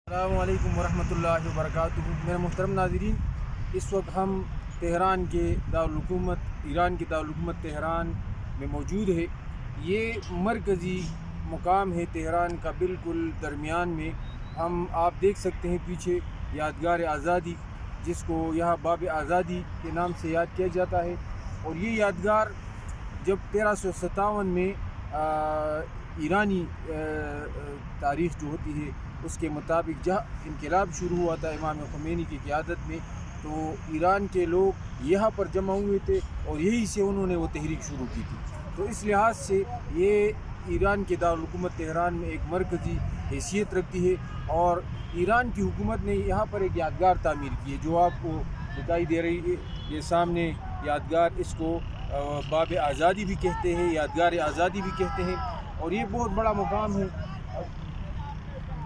السلام علیکم ورحمۃ اللہ وبرکاتہ۔ میرے محترم ناظرین، اس وقت ہم تہران کے دارالحکومت ایران کے دارالحکومت تہران میں موجود ہے۔ یہ مرکزی مقام ہے تہران کا، بالکل درمیان میں۔ آپ دیکھ سکتے ہیں پیچھے یادگار آزادی، جس کو یہاں باب آزادی کے نام سے یاد کیا جاتا ہے۔ اور یہ یادگار جب 1357 میں ایرانی تاریخ جو ہوتی ہے اس کے مطابق جہاں انقلاب شروع ہوا تھا امام خمینی کی قیادت میں، تو ایران کے لوگ یہاں پر جمع ہوئے تھے اور یہی سے انہوں نے وہ تحریک شروع کی تھی۔ تو اس لحاظ سے یہ ایران کے دارالحکومت تہران میں ایک مرکزی حیثیت رکھتی ہے، اور ایران کی حکومت نے یہاں پر ایک یادگار تعمیر کی ہے جو آپ کو دکھائی دے رہی ہے۔ یہ سامنے یادگار، اس کو باب آزادی بھی کہتے ہیں، یادگار آزادی بھی کہتے ہیں، اور یہ بہت بڑا مقام ہے۔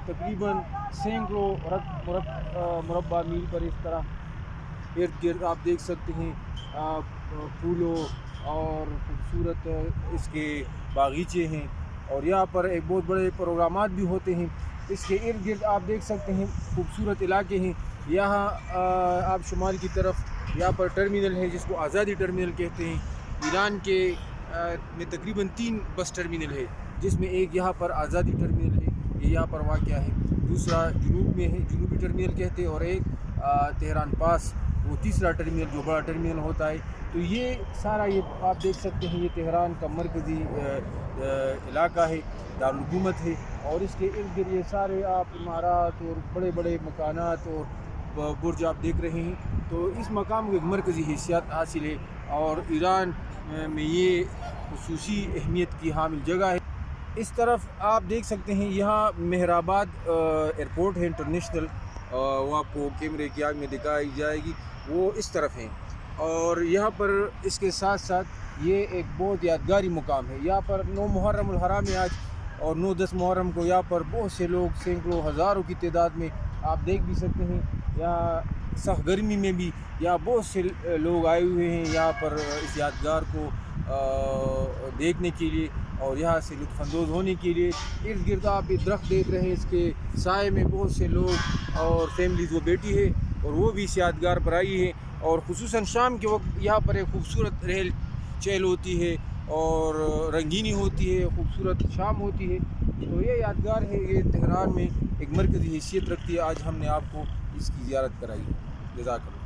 تقریباً سینکڑوں مربع میل پر اس طرح ارد گرد آپ دیکھ سکتے ہیں پھولوں اور خوبصورت اس کے باغیچے ہیں، اور یہاں پر ایک بہت بڑے پروگرامات بھی ہوتے ہیں۔ اس کے ارد گرد آپ دیکھ سکتے ہیں خوبصورت علاقے ہیں۔ یہاں آپ شمال کی طرف یہاں پر ٹرمینل ہے جس کو آزادی ٹرمینل کہتے ہیں۔ ایران کے میں تقریباً 3 بس ٹرمینل ہے، جس میں ایک یہاں پر آزادی ٹرمینل ہے، یہ یہاں پر واقع ہے۔ دوسرا جنوب میں ہے، جنوبی ٹرمینل کہتے ہیں، اور ایک تہران پاس، وہ تیسرا ٹرمینل جو بڑا ٹرمینل ہوتا ہے۔ تو یہ سارا یہ آپ دیکھ سکتے ہیں، یہ تہران کا مرکزی علاقہ ہے، دارالحکومت ہے، اور اس کے ارد گرد یہ سارے آپ عمارات اور بڑے بڑے مکانات اور برج آپ دیکھ رہے ہیں۔ تو اس مقام کو ایک مرکزی حیثیت حاصل ہے، اور ایران میں یہ خصوصی اہمیت کی حامل جگہ ہے۔ اس طرف آپ دیکھ سکتے ہیں یہاں مہرآباد ایئرپورٹ ہے انٹرنیشنل، وہ آپ کو کیمرے کی آگ میں دکھائی جائے گی، وہ اس طرف ہیں۔ اور یہاں پر اس کے ساتھ ساتھ یہ ایک بہت یادگاری مقام ہے۔ یہاں پر 9 محرم الحرام ہے آج، اور 9-10 محرم کو یہاں پر بہت سے لوگ، سینکڑوں ہزاروں کی تعداد میں آپ دیکھ بھی سکتے ہیں۔ یہاں سخت گرمی میں بھی یہاں بہت سے لوگ آئے ہوئے ہیں یہاں پر اس یادگار کو دیکھنے کے لیے اور یہاں سے لطف اندوز ہونے کے لیے۔ ارد گرد آپ یہ درخت دیکھ رہے ہیں، اس کے سائے میں بہت سے لوگ اور فیملیز وہ بیٹھی ہے، اور وہ بھی اس یادگار پر آئی ہے۔ اور خصوصاً شام کے وقت یہاں پر ایک خوبصورت ریل چہل ہوتی ہے اور رنگینی ہوتی ہے، خوبصورت شام ہوتی ہے۔ تو یہ یادگار ہے، یہ تہران میں ایک مرکزی حیثیت رکھتی ہے۔ آج ہم نے آپ کو اس کی زیارت کرائی۔ جزاک اللہ۔